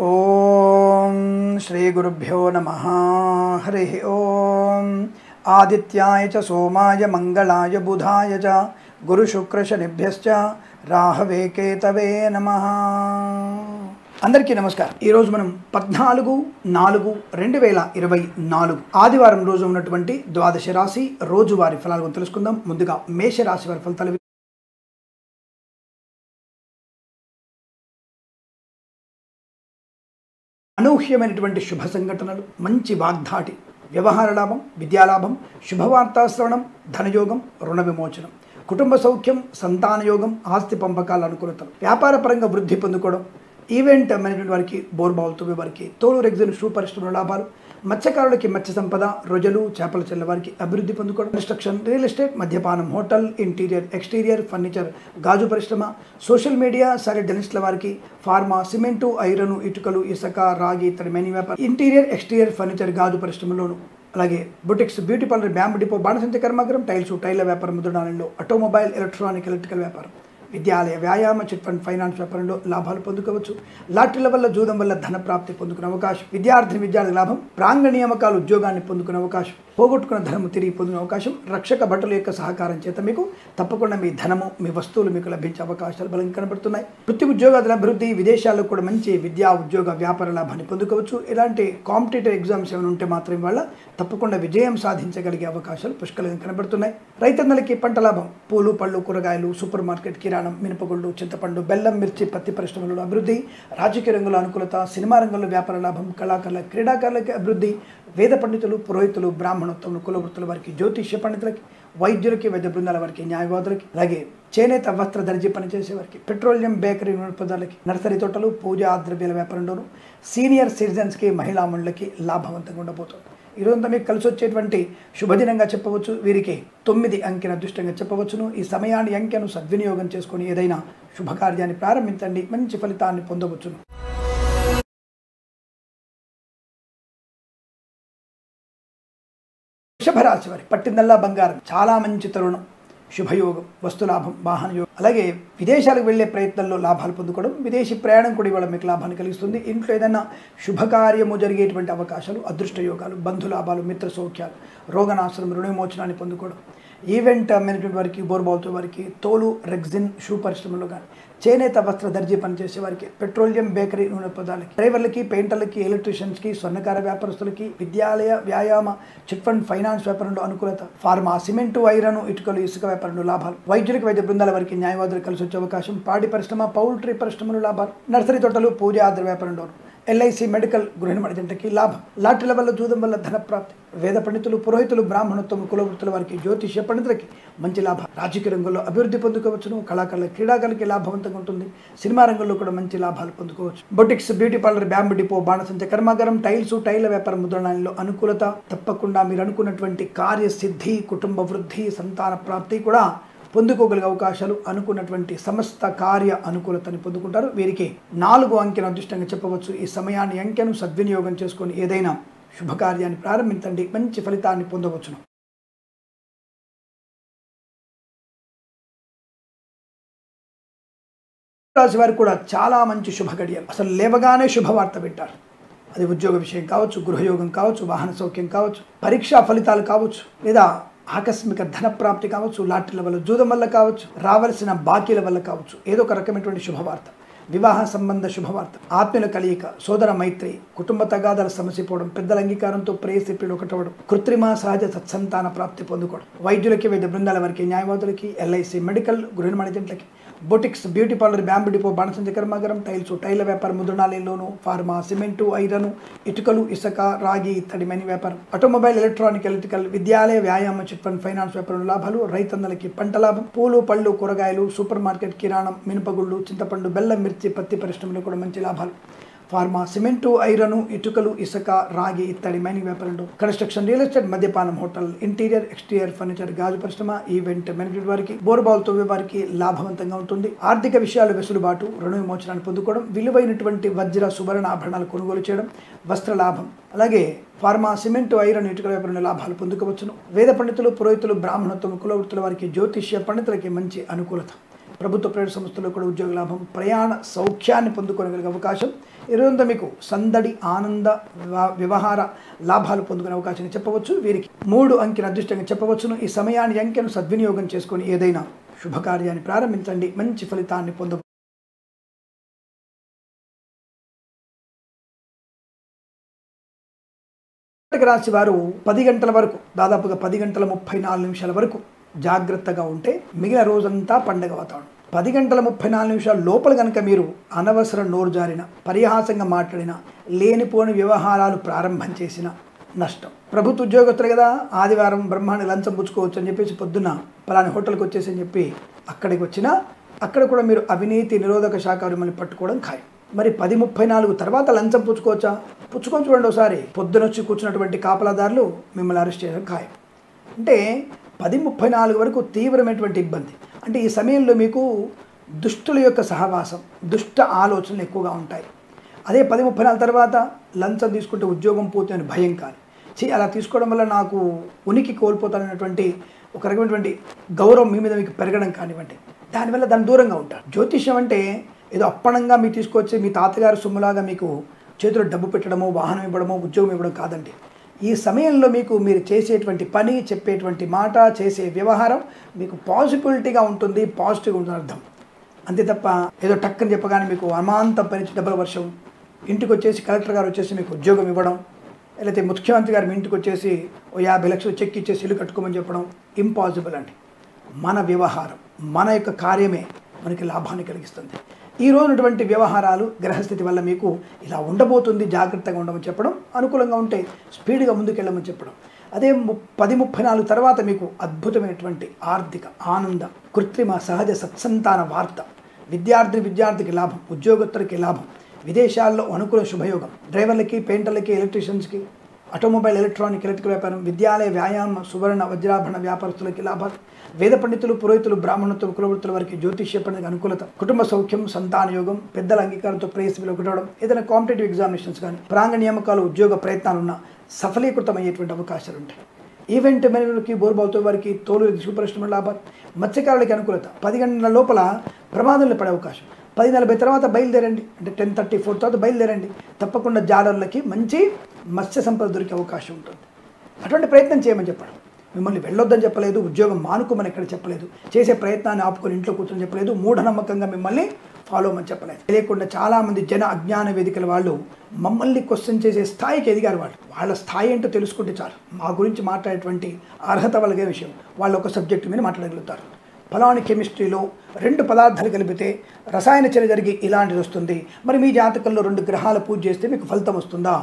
ఓం శ్రీ గురుభ్యో నమః. హరి ఓం. ఆదిత్యాయ చ సోమాయ మంగళాయ బుధాయ చ గురుశుక్రశనిభ్యశ్చ రాహవే కేతవే నమః. అందరికీ నమస్కారం. ఈరోజు మనం 14/4/2024 ఆదివారం రోజు ఉన్నటువంటి ద్వాదశ రాశి రోజువారి ఫలాలను తెలుసుకుందాం. ముందుగా మేషరాశి వారి ఫలితాలు. అనూహ్యమైనటువంటి శుభ సంఘటనలు, మంచి వాగ్ధాటి, వ్యవహార లాభం, విద్యాలాభం, శుభవార్తాశ్రవణం, ధనయోగం, రుణ విమోచనం, కుటుంబ సౌఖ్యం, సంతానయోగం, ఆస్తి పంపకాల అనుకూలతలు, వ్యాపార పరంగా వృద్ధి పొందుకోవడం, ఈవెంట్ మేనేజ్మెంట్ వారికి, బోర్బావులతో వారికి, తోలు రెగ్జిన్ షూ పరిశ్రమల లాభాలు, మత్స్యకారులకి మత్స్య సంపద, రొయ్యలు చేపల చెల్ల వారికి అభివృద్ధి పొందుకోవడం, కన్స్ట్రక్షన్, రియల్ ఎస్టేట్, మద్యపానం, హోటల్, ఇంటీరియర్, ఎక్స్టీరియర్, ఫర్నిచర్, గాజు పరిశ్రమ, సోషల్ మీడియా, సరే డెనిస్ట్ల వారికి, ఫార్మా, సిమెంటు, ఐరన్, ఇటుకలు, ఇసుక, రాగి, ఇతడి మెనీ వ్యాపారం, ఇంటీరియర్, ఎక్స్టీరియర్, ఫర్నిచర్, గాజు పరిశ్రమలోను, అలాగే boutiques, beauty parlour, bamboo depot, బాణసంచ కర్మాగారం, టైల్స్, టైల్ల వ్యాపారం, ముద్రణాలయంలో, ఆటోమొబైల్, ఎలక్ట్రానిక్, ఎలక్ట్రికల్ వ్యాపారం, విద్యాలయ, వ్యాయామ, చిట్ ఫండ్, ఫైనాన్స్ వ్యాపారంలో లాభాలు పొందుకోవచ్చు. లాటరీల వల్ల, జూదం వల్ల ధన ప్రాప్తి పొందుకునే అవకాశం, విద్యార్థి లాభం, ప్రాంగణ నియామకాలు, ఉద్యోగాన్ని పొందుకునే అవకాశం, పోగొట్టుకున్న ధనము తిరిగి పొందుకునే అవకాశం, రక్షక భటుల యొక్క సహకారం చేత మీకు తప్పకుండా మీ ధనము, మీ వస్తువులు మీకు లభించే అవకాశాలు బలంగా కనబడుతున్నాయి. వృత్తి ఉద్యోగాల అభివృద్ధి, విదేశాల్లో కూడా మంచి విద్యా ఉద్యోగ వ్యాపార లాభాన్ని పొందుకోవచ్చు. ఇలాంటి కాంపిటేటివ్ ఎగ్జామ్స్ ఏమైనా ఉంటే మాత్రం వల్ల తప్పకుండా విజయం సాధించగలిగే అవకాశాలు పుష్కలంగా కనబడుతున్నాయి. రైతన్నలకి పంట లాభం, పూలు, పళ్ళు, కూరగాయలు, సూపర్ మార్కెట్, కిరాణం, మినపగుళ్ళు, చింతపండు, బెల్లం, మిర్చి, పత్తి పరిశ్రమలలో అభివృద్ధి, రాజకీయ రంగంలో అనుకూలత, సినిమా రంగంలో వ్యాపార లాభం, కళాకారుల, క్రీడాకారులకి అభివృద్ధి, వేద పండితులు, పురోహితులు, బ్రాహ్మణోత్తములు, కులవృత్తుల వారికి, జ్యోతిష్య పండితులకి, వైద్యులకి, వైద్య బృందాల వారికి, న్యాయవాదులకి, అలాగే చేనేత వస్త్ర దర్జీ పనిచేసే వారికి, పెట్రోలియం, బేకరీ పదార్థాలకి, నర్సరీ తోటలు, పూజా ద్రవ్యాల వ్యాపారంలోను, సీనియర్ సిటిజన్స్కి, మహిళా మండలికి లాభవంతంగా ఉండబోతుంది. ఈరోజంతా మీకు కలిసి వచ్చేటువంటి శుభదినంగా చెప్పవచ్చు. వీరికి 9 అంకెను అదృష్టంగా చెప్పవచ్చును. ఈ సమయాన్ని, అంకెను సద్వినియోగం చేసుకొని ఏదైనా శుభకార్యాన్ని ప్రారంభించండి, మంచి ఫలితాన్ని పొందవచ్చును. వృషభరాశి వారి పట్టిందల్లా బంగారం, చాలా మంచి తరుణం, శుభయోగం, వస్తులాభం, వాహన యోగం, అలాగే విదేశాలకు వెళ్ళే ప్రయత్నంలో లాభాలు పొందుకోవడం, విదేశీ ప్రయాణం కూడా ఇవాళ మీకు లాభాన్ని కలిగిస్తుంది. ఇంట్లో ఏదైనా శుభకార్యము జరిగేటువంటి అవకాశాలు, అదృష్ట యోగాలు, బంధులాభాలు, మిత్ర సౌఖ్యాలు, రోగనాశనం, రుణ విమోచనాన్ని పొందుకోవడం, ఈవెంట్ మేనేజ్మెంట్ వారికి, బోర్బావులతో వారికి, తోలు రెగ్జిన్ షూ పరిశ్రమలో కానీ, చేనేత వస్త్ర దర్జీ పనిచేసే వారికి, పెట్రోలియం, బేకరీ నూనె పదార్థాలకి, డ్రైవర్లకి, పెయింటర్లకి, ఎలక్ట్రీషియన్స్కి, స్వర్ణకార వ్యాపారస్తులకి, విద్యాలయ, వ్యాయామ, చిట్ ఫండ్, ఫైనాన్స్ వ్యాపారంలో అనుకూలత, ఫార్మా, సిమెంటు, ఐరన్, ఇటుకలు, ఇసుక వ్యాపారంలో లాభాలు, వైద్యులకి, వైద్య బృందాల వారికి, న్యాయవాదులు కలిసి వచ్చే అవకాశం, పాడి పరిశ్రమ, పౌల్ట్రీ పరిశ్రమలో లాభాలు, నర్సరీ తోటలు, పూజ ఆద్ర వ్యాపారంలో, ఎల్ఐసి, మెడికల్, గృహ మడిజంటకి లాభం, లాటరీల వల్ల, జూదం వల్ల ధన ప్రాప్తి, వేద పండితులు, పురోహితులు, బ్రాహ్మణోత్తములు, కులవృత్తుల వారికి, జ్యోతిష్య పండితులకి మంచి లాభం, రాజకీయ రంగంలో అభివృద్ధి పొందుకోవచ్చును. కళాకారుల, క్రీడాకారులకి లాభవంతంగా ఉంటుంది. సినిమా రంగంలో కూడా మంచి లాభాలు పొందుకోవచ్చు. Boutiques, beauty parlour, bamboo depot, బాణసంచ కర్మాగారం, టైల్స్, టైల్ల వ్యాపారం, ముద్రణాలయంలో అనుకూలత, తప్పకుండా మీరు అనుకున్నటువంటి కార్యసిద్ధి, కుటుంబ వృద్ధి, సంతాన ప్రాప్తి కూడా పొందుకోగలిగే అవకాశాలు, అనుకున్నటువంటి సమస్త కార్య అనుకూలతని పొందుకుంటారు. వీరికి 4 అంకెను అదృష్టంగా చెప్పవచ్చు. ఈ సమయాన్ని, అంకెను సద్వినియోగం చేసుకొని ఏదైనా శుభకార్యాన్ని ప్రారంభించండి, మంచి ఫలితాన్ని పొందవచ్చును. రాశి వారికి కూడా చాలా మంచి శుభ గడియలు. అసలు లేవగానే శుభవార్త వింటారు. అది ఉద్యోగ విషయం కావచ్చు, గృహయోగం కావచ్చు, వాహన సౌఖ్యం కావచ్చు, పరీక్షా ఫలితాలు కావచ్చు, లేదా ఆకస్మిక ధన ప్రాప్తి కావచ్చు, లాటరీల వల్ల, జూదం వల్ల కావచ్చు, రావాల్సిన బాకీల వల్ల కావచ్చు, ఏదో ఒక రకమైనటువంటి శుభవార్త, వివాహ సంబంధ శుభవార్త, ఆత్మీయుల కలయిక, సోదర మైత్రి, కుటుంబ తగాదాల సమసిపోవడం, పెద్దల అంగీకారంతో ప్రేయసిప్పిలు ఒకటవడం, కృత్రిమ సహజ సత్సంతాన ప్రాప్తి పొందుకోవడం, వైద్యులకి, వైద్య బృందాల వారికి, న్యాయవాదులకి, ఎల్ఐసి, మెడికల్, గృహ మడిజంట్లకి, boutiques, beauty parlour, bamboo depot, బాణసంచ కర్మాగారం, టైల్స్, టైల్ల వ్యాపారం, ముద్రణాలయంలోను, ఫార్మా, సిమెంటు, ఐరన్, ఇటుకలు, ఇసుక, రాగి, ఇత్తడి మెనీ వ్యాపారం, ఆటోమొబైల్, ఎలక్ట్రానిక్, ఎలక్ట్రికల్, విద్యాలయ, వ్యాయామ, చిట్ ఫండ్, ఫైనాన్స్ వ్యాపారం లాభాలు, రైతన్నలకి పంట లాభం, పూలు, పళ్ళు, కూరగాయలు, సూపర్ మార్కెట్, కిరాణం, మినపగుళ్ళు, చింతపండు, బెల్లం, మిర్చి, పత్తి పరిశ్రమలో కూడా మంచి లాభాలు, ఫార్మా, సిమెంటు, ఐరన్, ఇటుకలు, ఇసుక, రాగి, ఇత్తడి మైనింగ్ వ్యాపారంలో, కన్స్ట్రక్షన్, రియల్ ఎస్టేట్, మద్యపానం, హోటల్, ఇంటీరియర్, ఎక్స్టీరియర్, ఫర్నిచర్, గాజు పరిశ్రమ, ఈవెంట్ మేనేజ్మెంట్ వారికి, బోర్బావులతో వారికి లాభవంతంగా ఉంటుంది. ఆర్థిక విషయాలు వెసులుబాటు, రుణ విమోచనాన్ని పొందుకోవడం, విలువైనటువంటి వజ్ర, సువర్ణ ఆభరణాలు కొనుగోలు చేయడం, వస్త్ర లాభం, అలాగే ఫార్మా, సిమెంటు, ఐరన్, ఇటుకల వ్యాపారంలో లాభాలు పొందుకోవచ్చును. వేద పండితులు, పురోహితులు, బ్రాహ్మణోత్తములు, కులవృత్తుల వారికి, జ్యోతిష్య పండితులకి మంచి అనుకూలత, ప్రభుత్వ ప్రైవేట్ సంస్థల్లో కూడా ఉద్యోగ లాభం, ప్రయాణ సౌఖ్యాన్ని పొందుకోగలిగే అవకాశం. ఈరోజంతా మీకు సందడి, ఆనంద, వ్యవహార లాభాలు పొందుకునే అవకాశం చెప్పవచ్చు. వీరికి 3 అంకెను అదృష్టంగా చెప్పవచ్చును. ఈ సమయాన్ని, అంకెను సద్వినియోగం చేసుకొని ఏదైనా శుభకార్యాన్ని ప్రారంభించండి, మంచి ఫలితాన్ని పొందు. కర్కాటక రాశి వారు 10 గంటల వరకు, దాదాపుగా 10 గంటల 34 నిమిషాల వరకు జాగ్రత్తగా ఉంటే మిగిలిన రోజంతా పండగ వాతావరణం. 10 గంటల 34 నిమిషాల లోపల కనుక మీరు అనవసర నోరు జారిన, పరిహాసంగా మాట్లాడిన, లేనిపోని వ్యవహారాలు ప్రారంభం చేసిన నష్టం. ప్రభుత్వ ఉద్యోగస్తులు కదా, ఆదివారం బ్రహ్మాండ లంచం పుచ్చుకోవచ్చు అని చెప్పేసి పొద్దున్న పలాని హోటల్కి వచ్చేసి అని చెప్పి అక్కడికి వచ్చినా అక్కడ కూడా మీరు అవినీతి నిరోధక శాఖ మిమ్మల్ని పట్టుకోవడం ఖాయం. మరి 10:34 తర్వాత లంచం పుచ్చుకోవచ్చా? పుచ్చుకొని చూడండి ఒకసారి. పొద్దునొచ్చి కూర్చున్నటువంటి కాపలాదారులు మిమ్మల్ని అరెస్ట్ చేయడం ఖాయం. అంటే 10:34 వరకు తీవ్రమైనటువంటి ఇబ్బంది. అంటే ఈ సమయంలో మీకు దుష్టుల యొక్క సహవాసం, దుష్ట ఆలోచనలు ఎక్కువగా ఉంటాయి. అదే 10:34 తర్వాత లంచం తీసుకుంటే ఉద్యోగం పోతుందని భయం కాదు. అలా తీసుకోవడం వల్ల నాకు ఉనికి కోల్పోతానన్నటువంటి ఒక రకమైనటువంటి గౌరవం మీ మీద మీకు పెరగడం కానివ్వండి, దానివల్ల దాని దూరంగా ఉంటారు. జ్యోతిష్యం అంటే ఏదో అప్పణంగా మీరు తీసుకొచ్చి మీ తాతగారు సొమ్ములాగా మీకు చేతిలో డబ్బు పెట్టడమో, వాహనం ఇవ్వడమో, ఉద్యోగం ఇవ్వడం కాదండి. ఈ సమయంలో మీరు చేసేటువంటి పని, చెప్పేటువంటి మాట, చేసే వ్యవహారం మీకు పాజిబిలిటీగా ఉంటుంది, పాజిటివ్గా ఉంటుంది అర్థం. అంతే తప్ప ఏదో టక్కని చెప్పగానే మీకు అమాంతం పని డబ్బుల వర్షం, ఇంటికి వచ్చేసి కలెక్టర్ గారు వచ్చేసి మీకు ఉద్యోగం ఇవ్వడం, లేకపోతే ముఖ్యమంత్రి గారు మీ ఇంటికి వచ్చేసి ఓ 50 లక్షలు చెక్ ఇచ్చేసి ఇల్లు కట్టుకోమని చెప్పడం ఇంపాసిబుల్ అండి. మన వ్యవహారం, మన యొక్క కార్యమే మనకి లాభాన్ని కలిగిస్తుంది. ఈ రోజునటువంటి వ్యవహారాలు గ్రహస్థితి వల్ల మీకు ఇలా ఉండబోతుంది, జాగ్రత్తగా ఉండమని చెప్పడం, అనుకూలంగా ఉంటే స్పీడ్గా ముందుకెళ్ళమని చెప్పడం. అదే 10:34 తర్వాత మీకు అద్భుతమైనటువంటి ఆర్థిక ఆనంద, కృత్రిమ సహజ సత్సంతాన వార్త, విద్యార్థికి లాభం, ఉద్యోగస్తులకి లాభం, విదేశాల్లో అనుకూల శుభయోగం, డ్రైవర్లకి, పెయింటర్లకి, ఎలక్ట్రీషియన్స్కి, ఆటోమొబైల్, ఎలక్ట్రానిక్, ఎలక్ట్రికల్ వ్యాపారం, విద్యాలయ, వ్యాయామ, సువర్ణ, వజ్రాభరణ వ్యాపారస్తులకి లాభాలు, వేద పండితులు, పురోహితులు, బ్రాహ్మణులు, కులవృత్తుల వారికి జ్యోతిష్య పండుగ అనుకూలత, కుటుంబ సౌఖ్యం, సంతాన యోగం, పెద్దల అంగీకారంతో ప్రేయసి ఒకటవడం, ఏదైనా కాంపిటేటివ్ ఎగ్జామినేషన్స్ కానీ, ప్రాంగ నియామకాలు, ఉద్యోగ ప్రయత్నాలున్న సఫలీకృతమయ్యేటువంటి అవకాశాలు ఉంటాయి. ఈవెంట్ మేనేజర్కి, బోర్బావుతో వారికి, తోలు శుభ్రష్టమైన లాభాలు, మత్స్యకారులకి అనుకూలత, 10 గంటల లోపల ప్రమాదంలో పడే అవకాశం, 10:40 తర్వాత బయలుదేరండి, అంటే 10:34 తర్వాత బయలుదేరండి. తప్పకుండా జాలర్లకి మంచి మత్స్య సంపద దొరికే అవకాశం ఉంటుంది. అటువంటి ప్రయత్నం చేయమని చెప్పడం. మిమ్మల్ని వెళ్ళొద్దని చెప్పలేదు, ఉద్యోగం మానుకోమని ఎక్కడ చెప్పలేదు, చేసే ప్రయత్నాన్ని ఆపుకొని ఇంట్లో కూర్చొని చెప్పలేదు, మూఢనమ్మకంగా మిమ్మల్ని ఫాలో అవ్వమని చెప్పలేదు. తెలియకుండా చాలామంది జన అజ్ఞాన వేదికల వాళ్ళు మమ్మల్ని క్వశ్చన్ చేసే స్థాయికి ఎదిగారు. వాళ్ళ స్థాయి ఏంటో తెలుసుకుంటే చాలు. మా గురించి మాట్లాడేటువంటి అర్హత వాళ్ళకే విషయం, వాళ్ళు ఒక సబ్జెక్టు మీద మాట్లాడగలుగుతారు. ఫలాని కెమిస్ట్రీలో 2 పదార్థాలు కలిపితే రసాయన చర్య జరిగి ఇలాంటిది వస్తుంది, మరి మీ జాతకంలో 2 గ్రహాల పూజ చేస్తే మీకు ఫలితం వస్తుందా?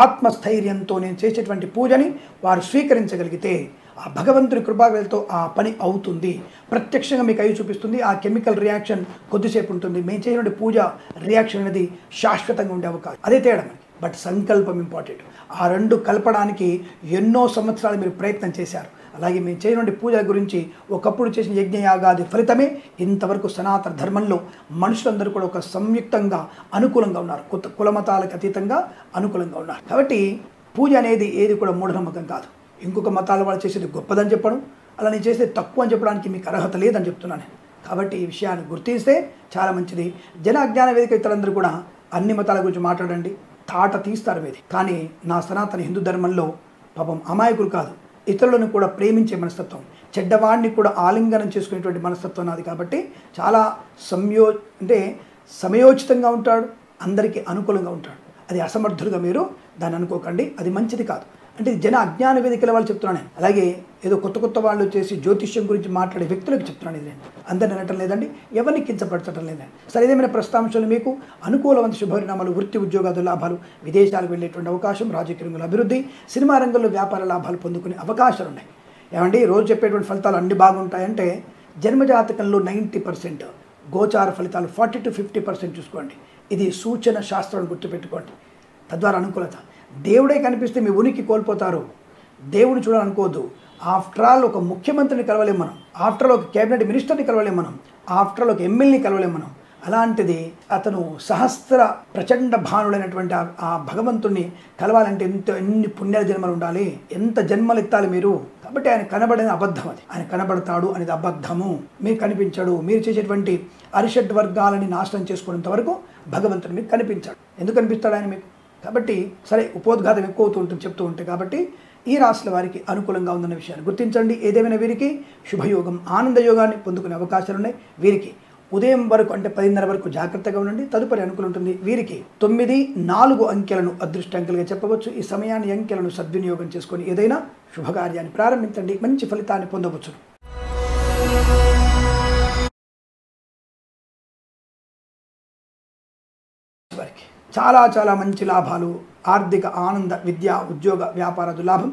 ఆత్మస్థైర్యంతో నేను చేసేటువంటి పూజని వారు స్వీకరించగలిగితే ఆ భగవంతుని కృపాలతో ఆ పని అవుతుంది. ప్రత్యక్షంగా మీకు అయి చూపిస్తుంది. ఆ కెమికల్ రియాక్షన్ కొద్దిసేపు ఉంటుంది. మేము చేసిన పూజ రియాక్షన్ అనేది శాశ్వతంగా ఉండే అవకాశం. అదే తేడా. బట్ సంకల్పం ఇంపార్టెంట్. ఆ 2 కలపడానికి ఎన్నో సంవత్సరాలు మీరు ప్రయత్నం చేశారు. అలాగే మేము చేయనుండి పూజల గురించి ఒకప్పుడు చేసిన యజ్ఞయాగాది ఫలితమే ఇంతవరకు సనాతన ధర్మంలో మనుషులందరూ కూడా ఒక సంయుక్తంగా అనుకూలంగా ఉన్నారు. కొత్త కులమతాలకు అతీతంగా అనుకూలంగా ఉన్నారు. కాబట్టి పూజ అనేది ఏది కూడా మూఢనమ్మకం కాదు. ఇంకొక మతాల వాళ్ళు చేసేది గొప్పదని చెప్పడం, అలా నేను చేసేది తక్కువ అని చెప్పడానికి మీకు అర్హత లేదని చెప్తున్నాను. కాబట్టి ఈ విషయాన్ని గుర్తిస్తే చాలా మంచిది. జన అజ్ఞాన వేదిక ఇతరులందరూ కూడా అన్ని మతాల గురించి మాట్లాడండి, తాట తీస్తారు మీది. కానీ నా సనాతన హిందూ ధర్మంలో పాపం అమాయకులు కాదు, ఇతరులను కూడా ప్రేమించే మనస్తత్వం, చెడ్డవాడిని కూడా ఆలింగనం చేసుకునేటువంటి మనస్తత్వం నాది. కాబట్టి చాలా సమయోచితంగా ఉంటాడు, అందరికీ అనుకూలంగా ఉంటాడు. అది అసమర్థులుగా మీరు దాన్ని అనుకోకండి, అది మంచిది కాదు. అంటే జన అజ్ఞాన వేదికల వాళ్ళు చెప్తున్నాను నేను. అలాగే ఏదో కొత్త వాళ్ళు వచ్చేసి జ్యోతిష్యం గురించి మాట్లాడే వ్యక్తులకు చెప్తున్నాను ఇది. నేను అందరిని అనటం లేదండి, ఎవరిని కించపరచడం లేదండి. సరే, ఏదైనా ప్రస్తాంశాలు మీకు అనుకూలవంత శుభపరిణామాలు, వృత్తి ఉద్యోగాల లాభాలు, విదేశాలకు వెళ్ళేటువంటి అవకాశం, రాజకీయ రంగంలో అభివృద్ధి, సినిమా రంగంలో వ్యాపార లాభాలు పొందుకునే అవకాశాలు ఉన్నాయి. ఏమండి, రోజు చెప్పేటువంటి ఫలితాలు అన్ని బాగుంటాయంటే జన్మజాతకంలో 90%, గోచార ఫలితాలు 40 to 50% చూసుకోండి. ఇది సూచన శాస్త్రాన్ని గుర్తుపెట్టుకోండి. తద్వారా అనుకూలత. దేవుడే కనిపిస్తే మీ ఉనికి కోల్పోతారు. దేవుని చూడాలనుకోవద్దు. ఆఫ్టర్ ఆల్ ఒక ముఖ్యమంత్రిని కలవలేం మనం, ఆఫ్టర్ ఆల్ ఒక కేబినెట్ మినిస్టర్ని కలవలేం మనం, ఆఫ్టర్ ఆల్ ఒక ఎమ్మెల్యేని కలవలేం మనం. అలాంటిది అతను సహస్ర ప్రచండ భానుడైనటువంటి ఆ భగవంతుణ్ణి కలవాలంటే ఎన్ని పుణ్యాల జన్మలు ఉండాలి, ఎంత జన్మలు ఎత్తాలి మీరు. కాబట్టి ఆయన కనబడేది అబద్ధం, అది ఆయన కనబడతాడు అనేది అబద్ధము. మీరు కనిపించాడు, మీరు చేసేటువంటి అరిషడ్ వర్గాలని నాశనం చేసుకునేంత వరకు భగవంతుడు మీకు కనిపించాడు. ఎందుకు కనిపిస్తాడు ఆయన మీకు? కాబట్టి సరే, ఉపోద్ఘాతం ఎక్కువ అవుతూ ఉంటుంది చెప్తూ ఉంటే. కాబట్టి ఈ రాశుల వారికి అనుకూలంగా ఉందన్న విషయాన్ని గుర్తించండి. ఏదేమైనా వీరికి శుభయోగం, ఆనందయోగాన్ని పొందుకునే అవకాశాలు ఉన్నాయి. వీరికి ఉదయం వరకు అంటే 10:30 వరకు జాగ్రత్తగా ఉండండి, తదుపరి అనుకూలం ఉంటుంది. వీరికి 9, 4 అంకెలను అదృష్ట అంకెలుగా చెప్పవచ్చు. ఈ సమయాన్ని అంకెలను సద్వినియోగం చేసుకొని ఏదైనా శుభకార్యాన్ని ప్రారంభించండి, మంచి ఫలితాన్ని పొందవచ్చు. చాలా చాలా మంచి లాభాలు, ఆర్థిక ఆనంద, విద్యా ఉద్యోగ వ్యాపారాదు లాభం,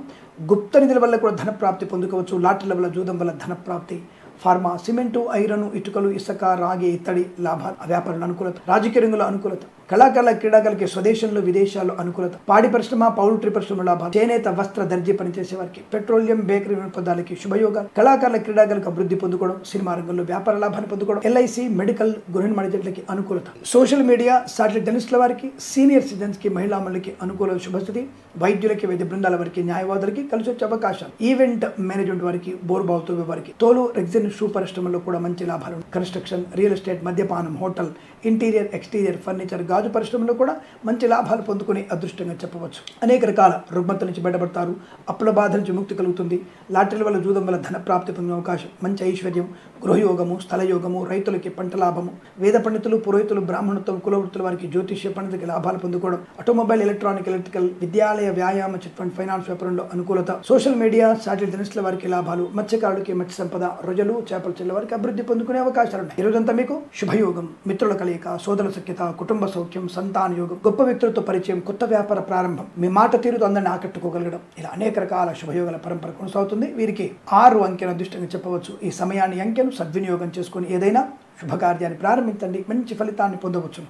గుప్త నిధుల వల్ల కూడా ధనప్రాప్తి పొందుకోవచ్చు. లాటరీల వల్ల, జూదం వల్ల ధనప్రాప్తి, ఫార్మా, సిమెంటు, ఐరన్, ఇటుకలు, ఇసుక, రాగి, ఇత్తడి లాభాలు, వ్యాపారుల అనుకూలత, రాజకీయ రంగంలో అనుకూలత, కళాకారుల క్రీడాకారులకి స్వదేశంలో విదేశాల్లో అనుకూలత, పాడి పరిశ్రమ, పౌల్ట్రీ పరిశ్రమ లాభాలు, చేనేత, వస్త్ర, దర్జీ పనిచేసే వారికి, పెట్రోలియం, బేకరీ వినోదాలకి శుభయోగాలు, కళాకారుల క్రీడాకారులకు అభివృద్ధి పొందుకోవడం, సినిమా రంగంలో వ్యాపార లాభాన్ని పొందుకోవడం, ఎల్ఐసి, మెడికల్, గృహ నిర్మాణకి అనుకూలత, సోషల్ మీడియా, సాటిలైట్ జర్నలిస్టుల వారికి, సీనియర్ సిటిజన్స్కి, మహిళా మండలికి అనుకూల శుభస్థితి, వైద్యులకి, వైద్య బృందాల వారికి, న్యాయవాదులకి కలిసి వచ్చే అవకాశాలు, ఈవెంట్ మేనేజ్మెంట్ వారికి, బోర్బావుతో వారికి, తోలు, రెగ్జిన్, షూ పరిశ్రమలో కూడా మంచి లాభాలు, కన్స్ట్రక్షన్, రియల్ ఎస్టేట్, మద్యపానం, హోటల్, ఇంటీరియర్, ఎక్స్టీరియర్, ఫర్నిచర్, గాజు పరిశ్రమలో కూడా మంచి లాభాలు పొందుకునే అదృష్టంగా చెప్పవచ్చు. అనేక రకాల రుగ్మతల నుంచి బయటపడతారు, అప్పుల బాధ నుంచి ముక్తి కలుగుతుంది, లాటరీల వల్ల, జూదం వల్ల ధన ప్రాప్తి పొందే అవకాశం, మంచి ఐశ్వర్యం, గృహయోగము, స్థలయోగము, రైతులకి పంట లాభము, వేద పండితులు, పురోహితులు, బ్రాహ్మణత్వం, కులవృత్తుల వారికి జ్యోతిష్య పండితులకి లాభాలు పొందుకోవడం, ఆటోమొబైల్, ఎలక్ట్రికల్, విద్యాలయ, వ్యాయామ, చిట్ ఫండ్, ఫైనాన్స్ వ్యాపారంలో అనుకూలత, సోషల్ మీడియా, సాటిలైట్ జర్నలిస్టుల వారికి లాభాలు, మత్స్యకారులకి మత్స్య సంపద, రొయ్యలు, చేపల చెల్ల వారికి అభివృద్ధి పొందుకునే అవకాశాలు ఉన్నాయి. ఈ రోజంతా మీకు శుభయోగం, మిత్రుల కలయిక, సోదర సఖ్యత, కుటుంబ సౌఖ్యం, సంతాన యోగం, గొప్ప వ్యక్తులతో పరిచయం, కొత్త వ్యాపార ప్రారంభం, మీ మాట తీరుతో అందరిని ఆకట్టుకోగలగడం, ఇలా అనేక రకాల శుభయోగాల పరంపర కొనసాగుతుంది. వీరికి 6 అంకెను అదృష్టంగా చెప్పవచ్చు. ఈ సమయాన్ని అంకెను సద్వినియోగం చేసుకుని ఏదైనా శుభకార్యాన్ని ప్రారంభించండి, మంచి ఫలితాన్ని పొందవచ్చు.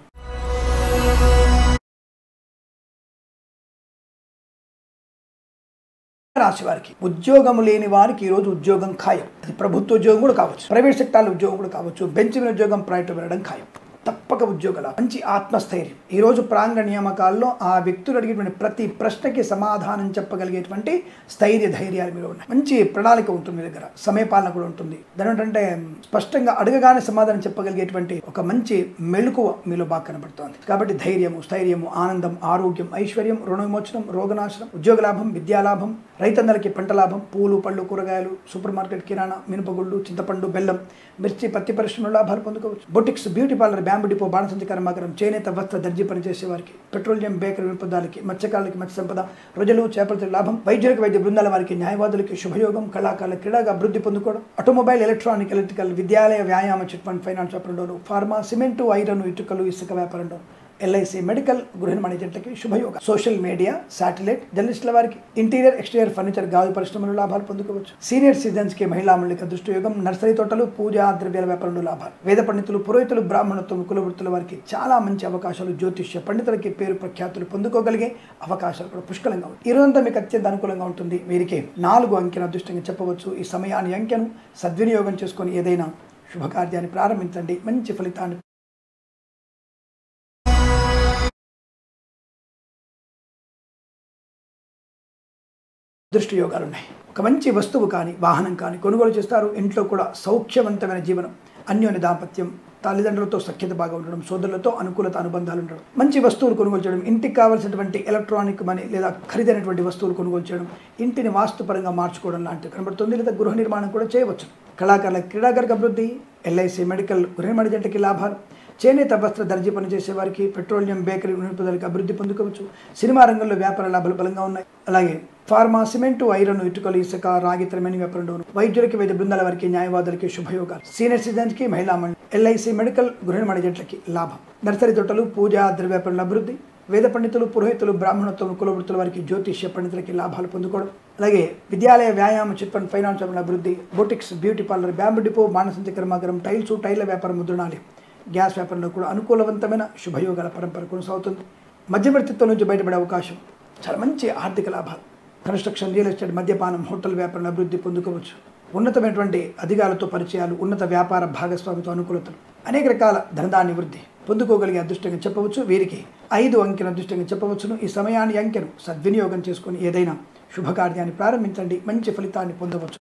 రాశి వారికి ఉద్యోగము లేని వారికి ఈరోజు ఉద్యోగం ఖాయం. అది ప్రభుత్వ ఉద్యోగం కూడా కావచ్చు, ప్రైవేట్ సెక్టార్ల ఉద్యోగం కూడా కావచ్చు, బెంచ్ మీద ఉద్యోగం ప్రైవేట్ వెళ్ళడం ఖాయం. తప్పక ఉద్యోగాల మంచి ఆత్మస్థైర్యం. ఈరోజు ప్రాంగణ నియామకాల్లో ఆ వ్యక్తులు అడిగేటువంటి ప్రతి ప్రశ్నకి సమాధానం చెప్పగలిగేటువంటి స్థైర్య ధైర్యాలు మీరు ఉన్నాయి. మంచి ప్రణాళిక ఉంటుంది మీ దగ్గర, సమయపాలన కూడా ఉంటుంది. దాని ఏంటంటే స్పష్టంగా అడగగానే సమాధానం చెప్పగలిగేటువంటి ఒక మంచి మెళుకువ మీలో బాగా కనబడుతోంది. కాబట్టి ధైర్యము, స్థైర్యము, ఆనందం, ఆరోగ్యం, ఐశ్వర్యం, రుణ విమోచనం, రోగనాశనం, ఉద్యోగ లాభం, విద్యాలాభం, రైతన్నలకి పంట లాభం, పూలు, పళ్ళు, కూరగాయలు, సూపర్ మార్కెట్, కిరాణా, మినపగుళ్ళు, చింతపండు, బెల్లం, మిర్చి, పత్తి పరిశ్రమలో లాభాలు పొందుకోవచ్చు. Boutiques, beauty parlour, bamboo depot, బాణసంచి కర్మాగారం, చేనేత, వస్త్ర, దర్జీ పనిచేసే వారికి, పెట్రోలియం, బేకరీ వినోదాలకి, మత్స్యకారులకి మత్స్య సంపద, రొయ్యలు, చేపల లాభం, వైద్యులకు, వైద్య బృందాల వారికి, న్యాయవాదులకి శుభయోగం, కళాకారుల క్రీడాగా అభివృద్ధి పొందుకోవడం, ఆటోమొబైల్, ఎలక్ట్రికల్, విద్యాలయ, వ్యాయామ, చిట్ ఫండ్, ఫైనాన్స్ వ్యాపారంలోను, ఫార్మా, సిమెంటు, ఐరన్, ఇటుకలు, ఇసుక వ్యాపారంలో, ఎల్ఐసి, మెడికల్, గృహ నిర్మాణకి శుభయోగం, సోషల్ మీడియా, సాటిలైట్ జర్నలిస్టుల వారికి, ఇంటీరియర్, ఎక్స్టీరియర్, ఫర్నిచర్, గాజు పరిశ్రమలో లాభాలు పొందుకోవచ్చు. సీనియర్ సిటిజన్స్ కి, మహిళా మండలికి అదృష్టయోగం, నర్సరీ తోటలు, పూజా ద్రవ్యాల వ్యాపారంలో లాభాలు, వేద పండితులు, పురోహితులు, బ్రాహ్మణత్వం, కులవృత్తుల వారికి చాలా మంచి అవకాశాలు, జ్యోతిష్య పండితులకి పేరు ప్రఖ్యాతులు పొందుకోగలిగే అవకాశాలు కూడా పుష్కలంగా ఉంటాయి. ఈ రోజంతా మీకు అత్యంత అనుకూలంగా ఉంటుంది. వీరికి 4 అంకెను అదృష్టంగా చెప్పవచ్చు. ఈ సమయాన్ని అంకెను సద్వినియోగం చేసుకొని ఏదైనా శుభకార్యాన్ని ప్రారంభించండి, మంచి ఫలితాన్ని దృష్టి యోగాలు ఉన్నాయి. ఒక మంచి వస్తువు కానీ, వాహనం కానీ కొనుగోలు చేస్తారు. ఇంట్లో కూడా సౌఖ్యవంతమైన జీవనం, అన్యోన్య దాంపత్యం, తల్లిదండ్రులతో సఖ్యత బాగా ఉండడం, సోదరులతో అనుకూలత, అనుబంధాలు ఉండడం, మంచి వస్తువులు కొనుగోలు చేయడం, ఇంటికి కావాల్సినటువంటి ఎలక్ట్రానిక్ మనీ లేదా ఖరీదైనటువంటి వస్తువులు కొనుగోలు చేయడం, ఇంటిని వాస్తుపరంగా మార్చుకోవడం లాంటివి కనబడుతుంది. లేదా గృహ నిర్మాణం కూడా చేయవచ్చు. కళాకారుల, క్రీడాకారులకు అభివృద్ధి, ఎల్ఐసి, మెడికల్, గృహ నిర్మాణ జంటకి లాభాలు, చేనేత, వస్త్ర, దర్జీ పనిచేసే వారికి, పెట్రోలియం, బేకరీ వినోదాలకి అభివృద్ధి పొందుకోవచ్చు. సినిమా రంగంలో వ్యాపార లాభాలు బలంగా ఉన్నాయి. అలాగే ఫార్మా, సిమెంటు, ఐరన్, ఇటుకలు, ఇసుక, రాగి, త్రమేణి వ్యాపారంలో, వైద్యులకి, వైద్య బృందాల వారికి, న్యాయవాదులకి శుభయోగాలు, సీనియర్ సిటిజన్స్కి, మహిళా మండలి, ఎల్ఐసి, మెడికల్, గృహ నిర్మాణ జంటలకి లాభం, నర్సరీ తోటలు, పూజా ద్రవ్య వ్యాపారంలో అభివృద్ధి, వేద పండితులు, పురోహితులు, బ్రాహ్మణత్వం, కులవృత్తుల వారికి, జ్యోతిష్య పండితులకి లాభాలు పొందుకోవడం, అలాగే విద్యాలయ, వ్యాయామ, చిట్ ఫండ్, ఫైనాన్స్ వ్యాపారంలో అభివృద్ధి, boutiques, beauty parlour, bamboo depot, బాణసంచి కర్మాగారం, టైల్స్, టైల్ల వ్యాపారం, ముద్రణాలయం, గ్యాస్ వ్యాపారంలో కూడా అనుకూలవంతమైన శుభయోగాల పరంపర కొనసాగుతుంది. మధ్యవర్తిత్వం నుంచి బయటపడే అవకాశం, చాలా మంచి ఆర్థిక లాభాలు, కన్స్ట్రక్షన్, రియల్ ఎస్టేట్, మద్యపానం, హోటల్ వ్యాపారంలో అభివృద్ధి పొందుకోవచ్చు. ఉన్నతమైనటువంటి అధికారులతో పరిచయాలు, ఉన్నత వ్యాపార భాగస్వామితో అనుకూలతలు, అనేక రకాల ధనధాన్య వృద్ధి పొందుకోగలిగే అదృష్టంగా చెప్పవచ్చు. వీరికి 5 అంకెల అదృష్టంగా చెప్పవచ్చును. ఈ సమయాన్ని అంకెను సద్వినియోగం చేసుకొని ఏదైనా శుభకార్యాన్ని ప్రారంభించండి, మంచి ఫలితాన్ని పొందవచ్చు.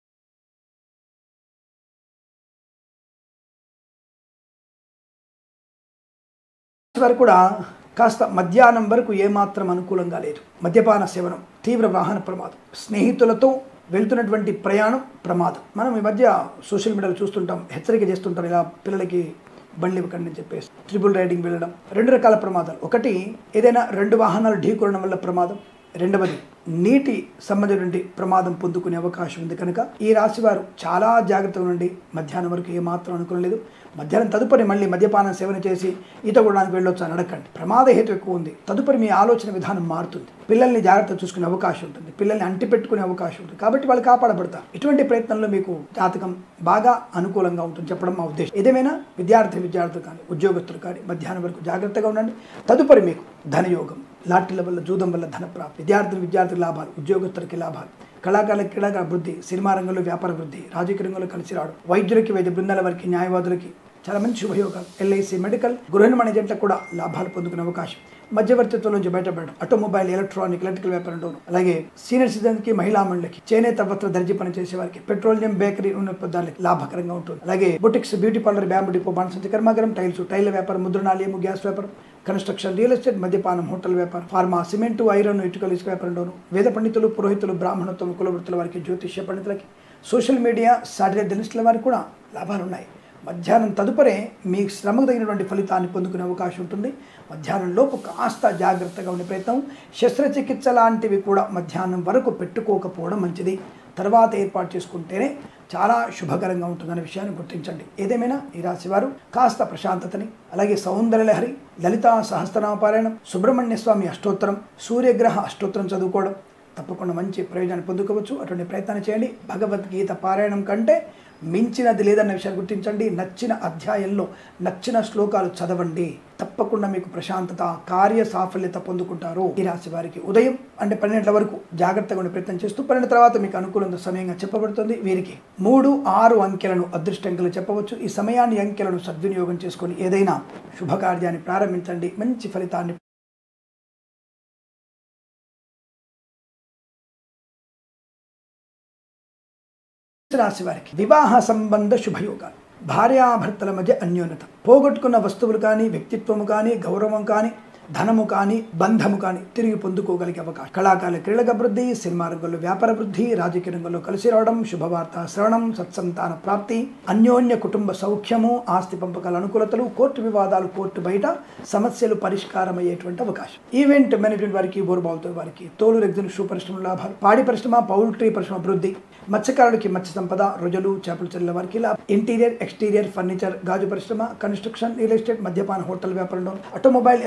వారు కూడా కాస్త మధ్యాహ్నం వరకు ఏమాత్రం అనుకూలంగా లేదు. మద్యపాన సేవనం, తీవ్ర వాహన ప్రమాదం, స్నేహితులతో వెళ్తున్నటువంటి ప్రయాణం ప్రమాదం. మనం ఈ మధ్య సోషల్ మీడియాలో చూస్తుంటాం, హెచ్చరిక చేస్తుంటాం, ఇలా పిల్లలకి బండ్లు ఇవ్వకండి అని చెప్పేసి. ట్రిపుల్ రైడింగ్ వెళ్ళడం, 2 రకాల ప్రమాదాలు. ఒకటి ఏదైనా 2 వాహనాలు ఢీకొనడం వల్ల ప్రమాదం, రెండవది నీటి సంబంధించిన ప్రమాదం పొందుకునే అవకాశం ఉంది. కనుక ఈ రాశి వారు చాలా జాగ్రత్తగా ఉండి మధ్యాహ్నం వరకు ఏమాత్రం అనుకోలేదు. మధ్యాహ్నం తదుపరి మళ్ళీ మద్యపాన సేవన చేసి ఈత కొనడానికి వెళ్ళొచ్చు అని అడగండి. ప్రమాద హేతు ఎక్కువ ఉంది. తదుపరి మీ ఆలోచన విధానం మారుతుంది. పిల్లల్ని జాగ్రత్త చూసుకునే అవకాశం ఉంటుంది, పిల్లల్ని అంటిపెట్టుకునే అవకాశం ఉంటుంది. కాబట్టి వాళ్ళు కాపాడబడతారు. ఇటువంటి ప్రయత్నంలో మీకు జాతకం బాగా అనుకూలంగా ఉంటుంది చెప్పడం మా ఉద్దేశం. ఏదేమైనా విద్యార్థులు కానీ ఉద్యోగస్తులు కానీ మధ్యాహ్నం వరకు జాగ్రత్తగా ఉండండి. తదుపరి మీకు ధనయోగం, లాటరీల వల్ల, జూదం వల్ల ధనప్రాప్తి, విద్యార్థులకు లాభాలు, ఉద్యోగస్తులకి లాభాలు, కళాకారులకు క్రీడా వృద్ధి, సినిమా రంగంలో వ్యాపార వృద్ధి, రాజకీయ రంగంలో కలిసి రావడం, వైద్యులకి, వైద్య బృందాల వారికి, న్యాయవాదులకి చాలా మంచి శుభయోగాలు. ఎల్ఐసి, మెడికల్, గృహ నిర్మాణ ఏజెంట్లకు కూడా లాభాలు పొందుకునే అవకాశం. మధ్యవర్తిత్వం నుంచి బయటపడడం, ఆటోమొబైల్, ఎలక్ట్రికల్ వ్యాపారం, అలాగే సీనియర్ సిటిజన్కి, మహిళా మండలికి, చేనేత వస్త్ర దర్జీ పని చేసే వారికి, పెట్రోలియం, బేకరీ ఉన్నదానికి లాభకరంగా ఉంటుంది. అలాగే boutiques, beauty parlour, bamboo depot, బాణసంచి కర్మాగారం, టైల్ వ్యాపారం, ముద్రణాలయము, గ్యాస్ వ్యాపారం, కన్స్ట్రక్షన్, రియల్ ఎస్టేట్, మద్యపానం, హోటల్ వ్యాపారం, ఫార్మా, సిమెంటు, ఐరన్, ఇటుకలు, ఇసుక వ్యాపారంలోను, వేద పండితులు, పురోహితులు, బ్రాహ్మణత్వం, కులవృత్తుల వారికి, జ్యోతిష్య పండితులకి, సోషల్ మీడియా, సాటిలైట్ జర్నలిస్టుల వారికి కూడా లాభాలు ఉన్నాయి. మధ్యాహ్నం తదుపరే మీ శ్రమకు తగినటువంటి ఫలితాన్ని పొందుకునే అవకాశం ఉంటుంది. మధ్యాహ్నం లోపు కాస్త జాగ్రత్తగా ఉండే ప్రయత్నం. శస్త్రచికిత్స లాంటివి కూడా మధ్యాహ్నం వరకు పెట్టుకోకపోవడం మంచిది. తర్వాత ఏర్పాటు చేసుకుంటేనే చాలా శుభకరంగా ఉంటుందనే విషయాన్ని గుర్తించండి. ఏదేమైనా ఈ రాశి వారు కాస్త ప్రశాంతతని, అలాగే సౌందర్యలహరి, లలితా సహస్రనామ పారాయణం, సుబ్రహ్మణ్య స్వామి అష్టోత్తరం, సూర్యగ్రహ అష్టోత్తరం చదువుకోవడం తప్పకుండా మంచి ప్రయోజనాన్ని పొందుకోవచ్చు. అటువంటి ప్రయత్నాన్ని చేయండి. భగవద్గీత పారాయణం కంటే మించినది లేదన్న విషయాన్ని గుర్తించండి. నచ్చిన అధ్యాయంలో నచ్చిన శ్లోకాలు చదవండి. తప్పకుండా మీకు ప్రశాంతత, కార్య సాఫల్యత పొందుకుంటారు. ఈ రాశి వారికి ఉదయం అంటే 12 గంటల వరకు జాగ్రత్తగా ఉండే ప్రయత్నం చేస్తూ 12 తర్వాత మీకు అనుకూలంగా సమయంగా చెప్పబడుతుంది. వీరికి 3, 6 అంకెలను అదృష్టంగా చెప్పవచ్చు. ఈ సమయాన్ని, అంకెలను సద్వినియోగం చేసుకొని ఏదైనా శుభకార్యాన్ని ప్రారంభించండి, మంచి ఫలితాన్ని. రాశి వారికి వివాహ సంబంధ శుభయోగాలు, భార్యాభర్తల మధ్య అన్యోన్యత, పోగొట్టుకున్న వస్తువులు కానీ, వ్యక్తిత్వము కానీ, గౌరవం కానీ, ధనము కానీ, బంధము కానీ తిరిగి పొందుకోగలిగే అవకాశం. కళాకారుల క్రీడల అభివృద్ధి, సినిమా రంగంలో వ్యాపార వృద్ధి, రాజకీయ రంగంలో కలిసి రావడం, శుభవార్త శ్రవణం, సత్సంతాన ప్రాప్తి, అన్యోన్య కుటుంబ సౌఖ్యము, ఆస్తి పంపకాల అనుకూలతలు, కోర్టు వివాదాలు, కోర్టు బయట సమస్యలు పరిష్కారం అయ్యేటువంటి అవకాశం. ఈవెంట్ మేనేజ్మెంట్ వారికి, బోర్బావుతో వారికి, తోలు రెగ్జిన్ షూ పరిశ్రమ లాభాలు, పాడి పరిశ్రమ, పౌల్ట్రీ పరిశ్రమ అభివృద్ధి, మత్స్యకారులకి మత్స్య సంపద, రొయ్యలు, చేపల చెల్లెల వారికి లాభం, ఇంటీరియర్, ఎక్స్టీరియర్, ఫర్నిచర్, గాజు పరిశ్రమ, కన్స్ట్రక్షన్, రియల్ ఎస్టేట్, మద్యపాన, హోటల్ వ్యాపారంలోను, ఆటోమొబైల్,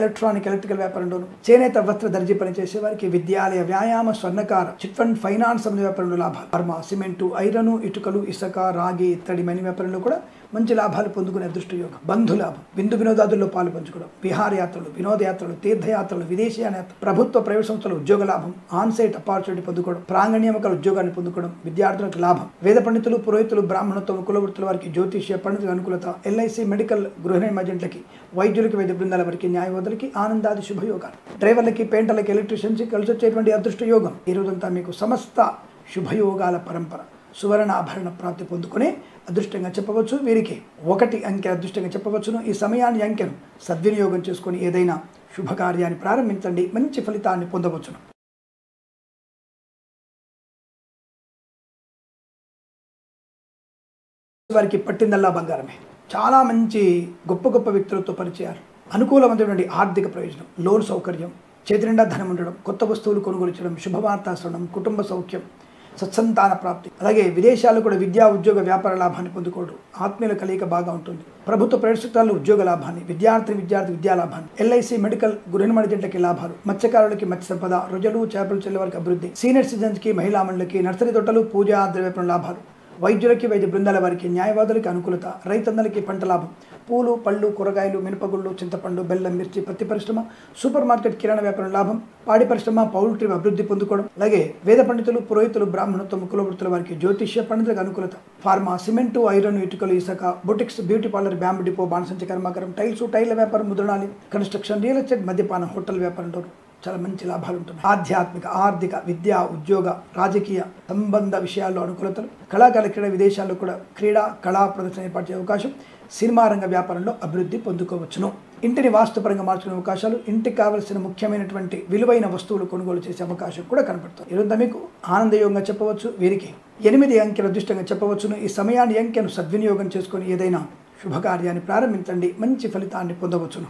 ఎలక్ట్రికల్ వ్యాపారంలోను, చేనేత వస్త్ర దర్జీ పనిచేసే వారికి, విద్యాలయ, వ్యాయామ, స్వర్ణకార, చిట్ ఫండ్, ఫైనాన్స్ వ్యాపారంలో లాభాలు, ఫార్మా, సిమెంటు, ఐరన్, ఇటుకలు, ఇసుక, రాగి ఇత్తడి మైన వ్యాపారంలో కూడా మంచి లాభాలు పొందుకునే అదృష్ట యోగం. బంధులాభం, విందు వినోదాదుల్లో పాలు పంచుకోవడం, విహారయాత్రలు, వినోదయాత్రలు, తీర్థయాత్రలు, విదేశీయాన, ప్రభుత్వ ప్రైవేట్ సంస్థల ఉద్యోగ లాభం, ఆన్సైట్ అపార్చునిటీ పొందుకోవడం, ప్రాంగణ్యమకాల ఉద్యోగాన్ని పొందుకోవడం, విద్యార్థులకు లాభం, వేద పండితులు, పురోహితులు, బ్రాహ్మణత్వం, కులవృత్తుల వారికి, జ్యోతిష్య పండితుల అనుకూలత, ఎల్ఐసి, మెడికల్, గృహ నిర్మాణ ఏజెంట్లకి, వైద్యులకి, వైద్య బృందాల వారికి, న్యాయవాదులకి ఆనందాది శుభయోగాలు, డ్రైవర్లకి, పెయింటర్లకి, ఎలక్ట్రీషియన్స్కి కలిసి వచ్చేటువంటి అదృష్ట యోగం. ఈ రోజంతా మీకు సమస్త శుభయోగాల పరంపర, సువర్ణాభరణ ప్రాప్తి పొందుకునే అదృష్టంగా చెప్పవచ్చు. వీరికి 1 అంకె అదృష్టంగా చెప్పవచ్చును. ఈ సమయాన్ని, అంకెను సద్వినియోగం చేసుకొని ఏదైనా శుభకార్యాన్ని ప్రారంభించండి, మంచి ఫలితాన్ని పొందవచ్చును. వారికి పట్టిందల్లా బంగారమే. చాలా మంచి గొప్ప వ్యక్తులతో పరిచయాలు, అనుకూలమైనటువంటి ఆర్థిక ప్రయోజనం, లోన్ సౌకర్యం, చేతి నిండా ధనం ఉండడం, కొత్త వస్తువులు కొనుగోలు చేయడం, శుభవార్తా శ్రవణం, కుటుంబ సౌఖ్యం, సత్సంతాన ప్రాప్తి, అలాగే విదేశాలు కూడా విద్యా, ఉద్యోగ, వ్యాపార లాభాన్ని పొందుకోవడం, ఆత్మీయుల కలయిక బాగా ఉంటుంది. ప్రభుత్వ ప్రైవేట్ సెక్టార్లో ఉద్యోగ లాభాన్ని, విద్యార్థి విద్యా లాభాన్ని, ఎల్ఐసి, మెడికల్, గృహ నిర్మాణ ఏజెంట్లకి లాభాలు, మత్స్యకారులకి మత్స్య సంపద, రొయ్యలు, చేపలు చెల్లె వారికి అభివృద్ధి, సీనియర్ సిటిజన్స్కి, మహిళా మండలికి, నర్సరీ తోటలు, పూజా ద్రవ్యపణ లాభాలు, వైద్యులకి వైద్య బృందాల వారికి న్యాయవాదులకి అనుకూలత, రైతన్నలకి పంట లాభం, పూలు పళ్ళు కూరగాయలు మినపగుళ్ళు చింతపండు బెల్లం మిర్చి పత్తి పరిశ్రమ సూపర్ మార్కెట్ కిరాణా వ్యాపారం లాభం, పాడి పరిశ్రమ పౌల్ట్రీ అభివృద్ధి పొందుకోవడం, అలాగే వేద పండితులు పురోహితులు బ్రాహ్మణత్వం కులవృత్తుల వారికి జ్యోతిష్య పండితులకు అనుకూలత, ఫార్మా సిమెంటు ఐరన్ ఇటుకలు ఇసుక boutiques beauty parlour bamboo depot బాణసంచ కర్మాగారం టైల్స్ టైల్ వ్యాపారం ముద్రణాలి కన్స్ట్రక్షన్ రియల్ ఎస్టేట్ మద్యపానం హోటల్ వ్యాపారం చాలా మంచి లాభాలు ఉంటున్నాయి. ఆధ్యాత్మిక ఆర్థిక విద్యా ఉద్యోగ రాజకీయ సంబంధ విషయాల్లో అనుకూలతలు, కళాకారుల క్రీడా విదేశాల్లో కూడా క్రీడా కళా ప్రదర్శన ఏర్పాటు చేసే అవకాశం, సినిమా రంగ వ్యాపారంలో అభివృద్ధి పొందుకోవచ్చును. ఇంటిని వాస్తుపరంగా మార్చుకునే అవకాశాలు, ఇంటికి కావలసిన ముఖ్యమైనటువంటి విలువైన వస్తువులు కొనుగోలు చేసే అవకాశం కూడా కనపడుతుంది. ఈరోజు మీకు ఆనందయోగంగా చెప్పవచ్చు. వీరికి 8 అంకెల అదృష్టంగా చెప్పవచ్చును. ఈ సమయాన్ని అంకెను సద్వినియోగం చేసుకొని ఏదైనా శుభకార్యాన్ని ప్రారంభించండి, మంచి ఫలితాన్ని పొందవచ్చును.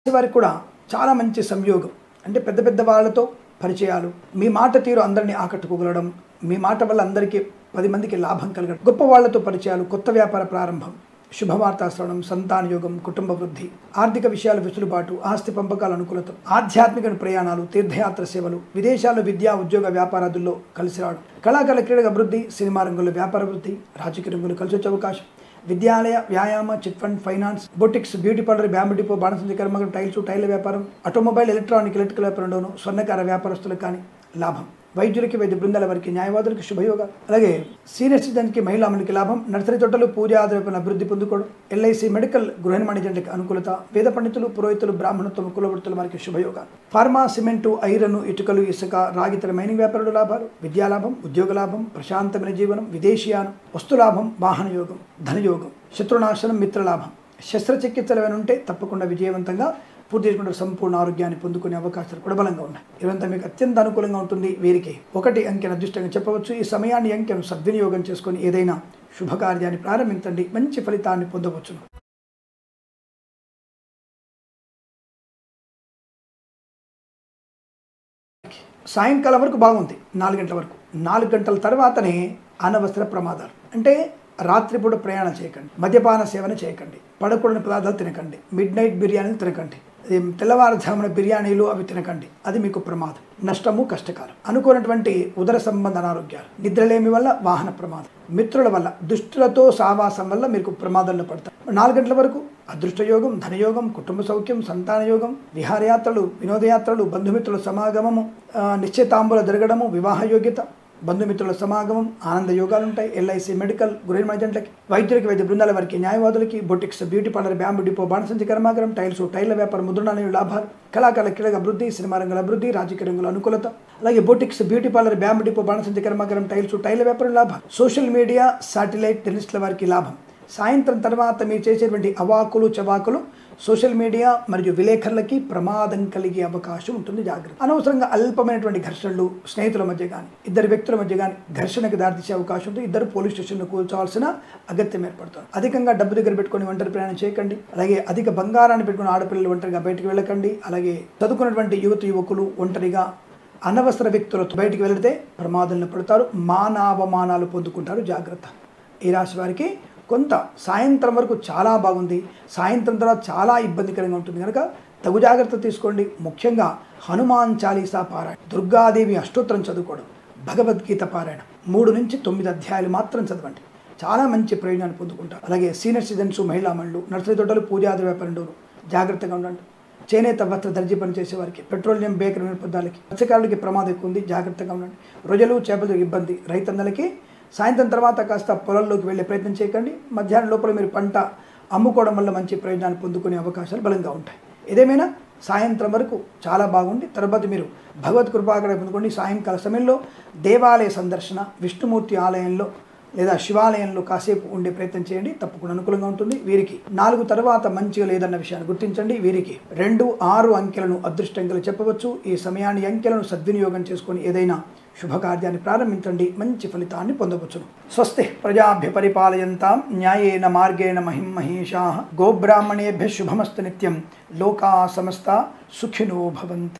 వారికి కూడా చాలా మంచి సంయోగం. అంటే పెద్ద పెద్ద వాళ్ళతో పరిచయాలు, మీ మాట తీరు అందరినీ ఆకట్టుకోగలడం, మీ మాట వల్ల అందరికీ 10 మందికి లాభం కలగడం, గొప్ప వాళ్లతో పరిచయాలు, కొత్త వ్యాపార ప్రారంభం, శుభవార్తా శ్రవణం, సంతాన యోగం, కుటుంబ వృద్ధి, ఆర్థిక విషయాల వెసులుబాటు, ఆస్తి పంపకాల అనుకూలత, ఆధ్యాత్మిక ప్రయాణాలు, తీర్థయాత్ర సేవలు, విదేశాల్లో విద్యా ఉద్యోగ వ్యాపారాదుల్లో కలిసి రావడం, కళాకారుల క్రీడల అభివృద్ధి, సినిమా రంగంలో వ్యాపార వృద్ధి, రాజకీయ రంగంలో కలిసి వచ్చే అవకాశం, విద్యాలయ వ్యాయామ chit fund finance boutiques beauty parlour bamboo depot బాణసంచ కర్మాగారం టైల్స్ టైల్ వ్యాపారం ఆటోమొబైల్ ఎలక్ట్రికల్ వ్యాపారంలోను స్వర్ణకార వ్యాపారస్తులకు కానీ లాభం, వైద్యులకి వైద్య బృందాల వారికి న్యాయవాదులకి శుభయోగం, అలాగే సీనియర్ సిటిజన్కి మహిళాములకి లాభం, నర్సరీ తోటలు పూజా ఆధారపైన అభివృద్ధి పొందుకోవడం, ఎల్ఐసి మెడికల్ గృహ నిర్మాణానికి అనుకూలత, వేద పండితులు పురోహితులు బ్రాహ్మణత్వం కులవృత్తుల వారికి శుభయోగాలు, ఫార్మా సిమెంటు ఐరన్ ఇటుకలు ఇసుక రాగితర మైనింగ్ వ్యాపారులు లాభాలు, విద్యాలాభం ఉద్యోగ లాభం, ప్రశాంతమైన జీవనం, విదేశీయానం, వస్తులాభం, వాహన యోగం, ధనయోగం, శత్రునాశనం, మిత్రలాభం, శస్త్రచికిత్సలు ఏమైనా ఉంటే తప్పకుండా విజయవంతంగా పూర్తి చేసుకుంటే సంపూర్ణ ఆరోగ్యాన్ని పొందుకునే అవకాశాలు కూడా బలంగా ఉన్నాయి. ఇదంతా మీకు అత్యంత అనుకూలంగా ఉంటుంది. వీరికి 1 అంకెను అదృష్టంగా చెప్పవచ్చు. ఈ సమయాన్ని అంకెను సద్వినియోగం చేసుకొని ఏదైనా శుభకార్యాన్ని ప్రారంభించండి, మంచి ఫలితాన్ని పొందవచ్చును. సాయంకాలం వరకు బాగుంది, 4 గంటల వరకు. 4 గంటల తర్వాతనే అనవసర ప్రమాదాలు. అంటే రాత్రిపూట ప్రయాణం చేయకండి, మద్యపాన సేవన చేయకండి, పడకూడని పదార్థాలు తినకండి, మిడ్-నైట్ బిర్యానీలు తినకండి, తెల్లవారుజామున బిర్యానీలు అవి తినకండి. అది మీకు ప్రమాదం, నష్టము, కష్టకాలం. అనుకున్నటువంటి ఉదర సంబంధ అనారోగ్యాలు, నిద్రలేమి వల్ల వాహన ప్రమాదం, మిత్రుల వల్ల దుష్టులతో సావాసం వల్ల మీకు ప్రమాదంలో పడతారు. 4 గంటల వరకు అదృష్టయోగం, ధనయోగం, కుటుంబ సౌఖ్యం, సంతాన యోగం, విహారయాత్రలు, వినోదయాత్రలు, బంధుమిత్రుల సమాగమము, నిశ్చితాంబుల జరగడము, వివాహ యోగ్యత, బంధుమిత్రుల సమాగమం, ఆనంద యోగాలు ఉంటాయి. ఎల్ఐసి మెడికల్ గృహ నిర్మాణానికి, వైద్యులకి వైద్య బృందాల వారికి న్యాయవాదులకి, boutiques beauty parlour bamboo depot బాణసంచ కర్మాగారం టైల్స్ టైల్ వ్యాపారం ముద్రణాలయ లాభాలు, కళాకారుల క్రీడల అభివృద్ధి, సినిమా రంగాల అభివృద్ధి, రాజకీయ రంగుల అనుకూలత, అలాగే boutiques beauty parlour bamboo depot బాణసంచ కర్మాగారం టైల్స్ టైల్ వ్యాపారం లాభాలు, సోషల్ మీడియా శాటిలైట్ టెలిస్ట్ల వారికి లాభం. సాయంత్రం తర్వాత మీరు చేసేటువంటి అవాకులు చవాకులు సోషల్ మీడియా మరియు విలేకరులకి ప్రమాదం కలిగే అవకాశం ఉంటుంది. జాగ్రత్త. అనవసరంగా అల్పమైనటువంటి ఘర్షణలు స్నేహితుల మధ్య కానీ ఇద్దరు వ్యక్తుల మధ్య కానీ ఘర్షణకు దారితీసే అవకాశం ఉంటుంది. ఇద్దరు పోలీస్ స్టేషన్లో కూర్చోవాల్సిన అగత్యం ఏర్పడుతుంది. అధికంగా డబ్బు దగ్గర పెట్టుకొని ఒంటరి ప్రయాణం చేయకండి. అలాగే అధిక బంగారాన్ని పెట్టుకుని ఆడపిల్లలు ఒంటరిగా బయటకు వెళ్ళకండి. అలాగే చదువుకున్నటువంటి యువకులు ఒంటరిగా అనవసర వ్యక్తులతో బయటికి వెళితే ప్రమాదంలో పడతారు, మానావమానాలు పొందుకుంటారు. జాగ్రత్త. ఈ రాశి వారికి కొంత సాయంత్రం వరకు చాలా బాగుంది, సాయంత్రం తర్వాత చాలా ఇబ్బందికరంగా ఉంటుంది కనుక తగు జాగ్రత్త తీసుకోండి. ముఖ్యంగా హనుమాన్ చాలీసా పారాయణ, దుర్గాదేవి అష్టోత్తరం చదువుకోవడం, భగవద్గీత పారాయణ 3 నుంచి 9 అధ్యాయాలు మాత్రం చదవండి, చాలా మంచి ప్రయోజనాన్ని పొందుకుంటారు. అలాగే సీనియర్ సిటిజన్స్, మహిళా మనులు, నర్సరీ తోటలు, పూజాది వ్యాపారంలో జాగ్రత్తగా ఉండండి. చేనేత వస్త్ర దర్జీ పని చేసే వారికి, పెట్రోలియం బేకరీ పదార్థాలకి, మత్స్యకారులకి ప్రమాదం ఎక్కువ ఉంది, జాగ్రత్తగా ఉండండి. రొయ్యలు చేపలకు ఇబ్బంది. రైతన్నలకి సాయంత్రం తర్వాత కాస్త పొలంలోకి వెళ్ళే ప్రయత్నం చేయకండి. మధ్యాహ్నం లోపల మీరు పంట అమ్ముకోవడం వల్ల మంచి ప్రయోజనాన్ని పొందుకునే అవకాశాలు బలంగా ఉంటాయి. ఏదేమైనా సాయంత్రం వరకు చాలా బాగుండి తర్వాత మీరు భగవత్ కృపాకరణ పొందుకోండి. సాయంకాల సమయంలో దేవాలయ సందర్శన, విష్ణుమూర్తి ఆలయంలో లేదా శివాలయంలో కాసేపు ఉండే ప్రయత్నం చేయండి, తప్పకుండా అనుకూలంగా ఉంటుంది. వీరికి 4 తర్వాత మంచిగా లేదన్న విషయాన్ని గుర్తించండి. వీరికి 2, 6 అంకెలను అదృష్టంగా చెప్పవచ్చు. ఈ సమయాన్ని అంకెలను సద్వినియోగం చేసుకొని ఏదైనా శుభకార్యాన్ని ప్రారంభించండి, మంచి ఫలితాన్ని పొందవచ్చును. స్వస్తి ప్రజాభ్య పరిపాలయంతాం న్యాయేన మార్గేణ మహిం మహేషాః. గోబ్రాహ్మణేభ్యః శుభమస్తు నిత్యం. లోకా సమస్తా సుఖినో భవంతు.